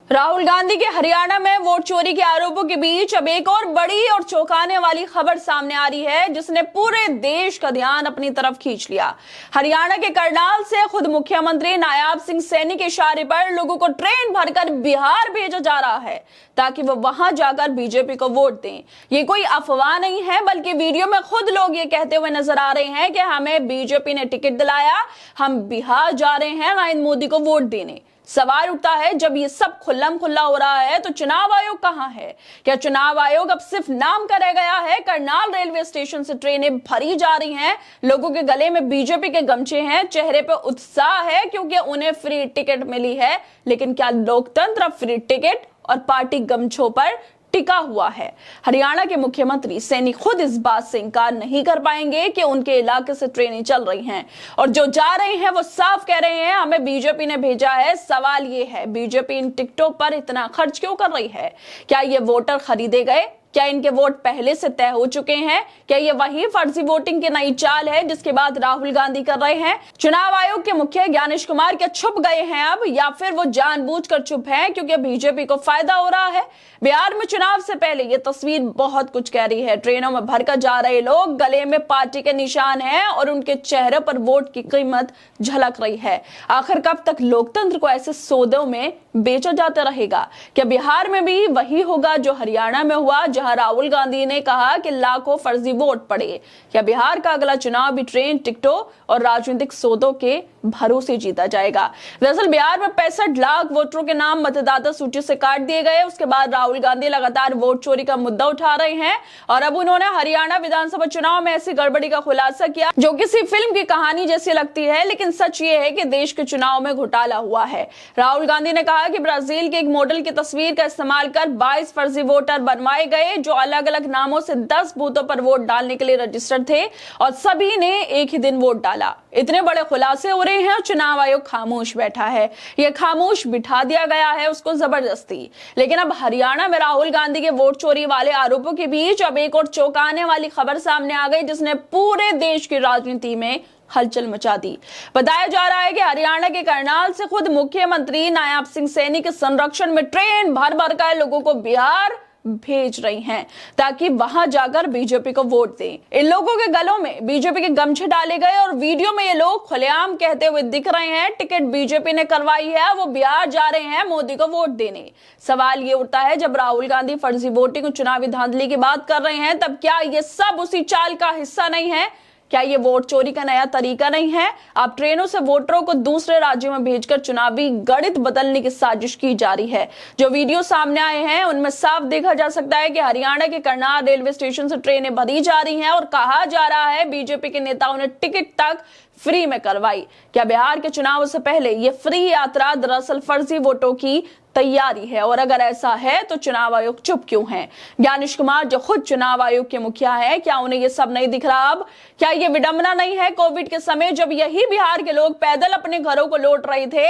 राहुल गांधी के हरियाणा में वोट चोरी के आरोपों के बीच अब एक और बड़ी और चौंकाने वाली खबर सामने आ रही है, जिसने पूरे देश का ध्यान अपनी तरफ खींच लिया। हरियाणा के करनाल से खुद मुख्यमंत्री नायाब सिंह सैनी के इशारे पर लोगों को ट्रेन भरकर बिहार भेजा जा रहा है ताकि वो वहां जाकर बीजेपी को वोट दें। ये कोई अफवाह नहीं है, बल्कि वीडियो में खुद लोग ये कहते हुए नजर आ रहे हैं कि हमें बीजेपी ने टिकट दिलाया, हम बिहार जा रहे हैं नरेंद्र मोदी को वोट देने। सवाल उठता है, जब ये सब खुल्लम खुल्ला हो रहा है तो चुनाव आयोग कहां है? क्या चुनाव आयोग अब सिर्फ नाम का रह गया है? करनाल रेलवे स्टेशन से ट्रेनें भरी जा रही हैं, लोगों के गले में बीजेपी के गमछे हैं, चेहरे पे उत्साह है क्योंकि उन्हें फ्री टिकट मिली है। लेकिन क्या लोकतंत्र फ्री टिकट और पार्टी गमछों पर टिका हुआ है? हरियाणा के मुख्यमंत्री सैनी खुद इस बात से इंकार नहीं कर पाएंगे कि उनके इलाके से ट्रेनें चल रही हैं और जो जा रहे हैं वो साफ कह रहे हैं हमें बीजेपी ने भेजा है। सवाल ये है, बीजेपी इन टिकटों पर इतना खर्च क्यों कर रही है? क्या ये वोटर खरीदे गए? क्या इनके वोट पहले से तय हो चुके हैं? क्या ये वही फर्जी वोटिंग की नई चाल है जिसके बाद राहुल गांधी कर रहे हैं? चुनाव आयोग के मुखिया ज्ञानेश कुमार क्या छुप गए हैं अब, या फिर वो जानबूझकर चुप हैं क्योंकि बीजेपी को फायदा हो रहा है? बिहार में चुनाव से पहले ये तस्वीर बहुत कुछ कह रही है। ट्रेनों में भरकर जा रहे लोग, गले में पार्टी के निशान हैं और उनके चेहरे पर वोट की कीमत झलक रही है। आखिर कब तक लोकतंत्र को ऐसे सौदों में बेचा जाता रहेगा? क्या बिहार में भी वही होगा जो हरियाणा में हुआ, जहां राहुल गांधी ने कहा कि लाखों फर्जी वोट पड़े? क्या बिहार का अगला चुनाव भी ट्रेन टिकटों और राजनीतिक सौदों के भरोसे जीता जाएगा? दरअसल बिहार में 65 लाख वोटरों के नाम मतदाता सूची से काट दिए गए। उसके बाद राहुल गांधी लगातार वोट चोरी का मुद्दा उठा रहे हैं और अब उन्होंने हरियाणा विधानसभा चुनाव में ऐसी गड़बड़ी का खुलासा किया जो किसी फिल्म की कहानी जैसी लगती है, लेकिन सच ये है कि देश के चुनाव में घोटाला हुआ है। राहुल गांधी ने कहा कि ब्राजील के एक मॉडल की तस्वीर का इस्तेमाल कर 22 फर्जी वोटर बनवाए गए जो अलग अलग नामों से 10 बूथों पर वोट डालने के लिए रजिस्टर्ड थे और सभी ने एक ही दिन वोट डाला। इतने बड़े खुलासे हो रहे हैं और चुनाव आयोग खामोश बैठा है। यह खामोश बिठा दिया गया है उसको जबरदस्ती। लेकिन अब हरियाणा में राहुल गांधी के वोट चोरी वाले आरोपों के बीच अब एक और चौंकाने वाली खबर सामने आ गई, जिसने पूरे देश की राजनीति में हलचल मचा दी। बताया जा रहा है कि हरियाणा के करनाल से खुद मुख्यमंत्री नायाब सिंह सैनी के संरक्षण में ट्रेन भर भर कर लोगों को बिहार भेज रही हैं ताकि वहां जाकर बीजेपी को वोट दें। इन लोगों के गलों में बीजेपी के गमछे डाले गए और वीडियो में ये लोग खुलेआम कहते हुए दिख रहे हैं टिकट बीजेपी ने करवाई है, वो बिहार जा रहे हैं मोदी को वोट देने। सवाल ये उठता है, जब राहुल गांधी फर्जी वोटिंग और चुनावी धांधली की बात कर रहे हैं तब क्या ये सब उसी चाल का हिस्सा नहीं है? क्या ये वोट चोरी का नया तरीका नहीं है? अब ट्रेनों से वोटरों को दूसरे राज्यों में भेजकर चुनावी गणित बदलने की साजिश की जा रही है। जो वीडियो सामने आए हैं उनमें साफ देखा जा सकता है कि हरियाणा के करनाल रेलवे स्टेशन से ट्रेनें भरी जा रही हैं और कहा जा रहा है बीजेपी के नेताओं ने टिकट तक फ्री में करवाई। क्या बिहार के चुनाव से पहले ये फ्री यात्रा दरअसल फर्जी वोटों की तैयारी है? और अगर ऐसा है तो चुनाव आयोग चुप क्यों है? ज्ञानेश कुमार जो खुद चुनाव आयोग के मुखिया है, क्या उन्हें ये सब नहीं दिख रहा? अब क्या ये विडंबना नहीं है? कोविड के समय जब यही बिहार के लोग पैदल अपने घरों को लौट रहे थे,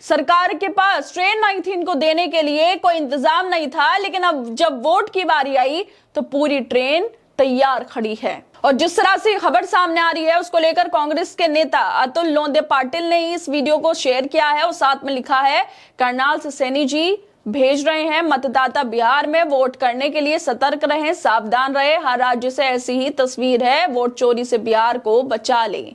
सरकार के पास ट्रेन नहीं थी इनको देने के लिए, कोई इंतजाम नहीं था, लेकिन अब जब वोट की बारी आई तो पूरी ट्रेन तैयार खड़ी है। और जिस तरह से खबर सामने आ रही है उसको लेकर कांग्रेस के नेता अतुल लोंदे पाटिल ने इस वीडियो को शेयर किया है और साथ में लिखा है, करनाल से सैनी जी भेज रहे हैं मतदाता बिहार में वोट करने के लिए, सतर्क रहें, सावधान रहे, हर राज्य से ऐसी ही तस्वीर है, वोट चोरी से बिहार को बचा लें।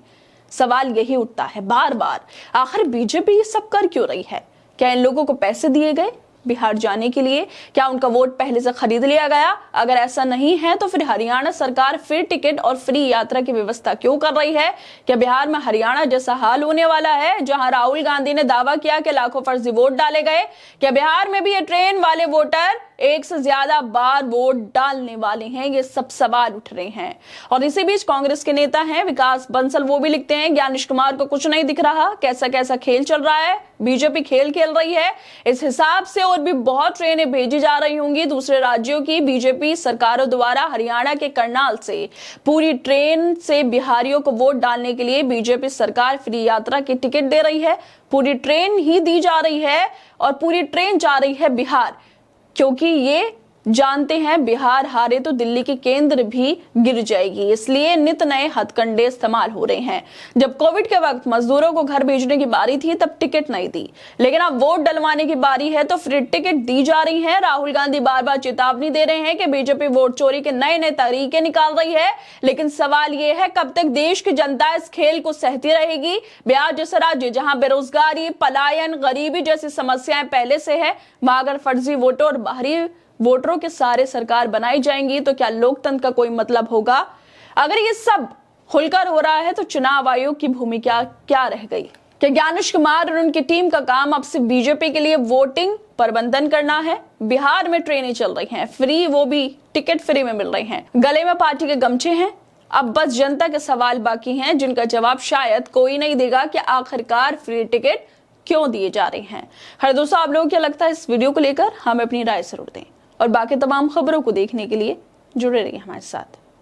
सवाल यही उठता है बार बार, आखिर बीजेपी ये सब कर क्यों रही है? क्या इन लोगों को पैसे दिए गए बिहार जाने के लिए? क्या उनका वोट पहले से खरीद लिया गया? अगर ऐसा नहीं है तो फिर हरियाणा सरकार फ्री टिकट और फ्री यात्रा की व्यवस्था क्यों कर रही है? क्या बिहार में हरियाणा जैसा हाल होने वाला है जहां राहुल गांधी ने दावा किया कि लाखों फर्जी वोट डाले गए? क्या बिहार में भी ये ट्रेन वाले वोटर एक से ज्यादा बार वोट डालने वाले हैं? ये सब सवाल उठ रहे हैं। और इसी बीच कांग्रेस के नेता हैं विकास बंसल, वो भी लिखते हैं ज्ञानेश कुमार को कुछ नहीं दिख रहा, कैसा कैसा खेल चल रहा है, बीजेपी खेल खेल रही है। इस हिसाब से और भी बहुत ट्रेनें भेजी जा रही होंगी दूसरे राज्यों की। बीजेपी सरकारों द्वारा हरियाणा के करनाल से पूरी ट्रेन से बिहारियों को वोट डालने के लिए बीजेपी सरकार फ्री यात्रा की टिकट दे रही है। पूरी ट्रेन ही दी जा रही है और पूरी ट्रेन जा रही है बिहार, क्योंकि ये जानते हैं बिहार हारे तो दिल्ली की केंद्र भी गिर जाएगी, इसलिए नित नए हथकंडे इस्तेमाल हो रहे हैं। जब कोविड के वक्त मजदूरों को घर भेजने की बारी थी तब टिकट नहीं दी, लेकिन अब वोट डलवाने की बारी है तो फ्री टिकट दी जा रही है। राहुल गांधी बार बार चेतावनी दे रहे हैं कि बीजेपी वोट चोरी के नए नए तरीके निकाल रही है, लेकिन सवाल यह है कब तक देश की जनता इस खेल को सहती रहेगी। बिहार जैसा राज्य जहां बेरोजगारी, पलायन, गरीबी जैसी समस्याएं पहले से है, वहां अगर फर्जी वोटों और बाहरी वोटरों के सारे सरकार बनाई जाएंगी तो क्या लोकतंत्र का कोई मतलब होगा? अगर ये सब खुलकर हो रहा है तो चुनाव आयोग की भूमिका क्या रह गई? क्या ज्ञानेश कुमार और उनकी टीम का काम अब सिर्फ बीजेपी के लिए वोटिंग प्रबंधन करना है? बिहार में ट्रेनें चल रही हैं, फ्री, वो भी टिकट फ्री में मिल रही हैं, गले में पार्टी के गमछे हैं। अब बस जनता के सवाल बाकी हैं जिनका जवाब शायद कोई नहीं देगा कि आखिरकार फ्री टिकट क्यों दिए जा रहे हैं। हर दोस्तों, आप लोगों को क्या लगता है इस वीडियो को लेकर? हमें अपनी राय जरूर दें और बाकी तमाम खबरों को देखने के लिए जुड़े रहिए हमारे साथ।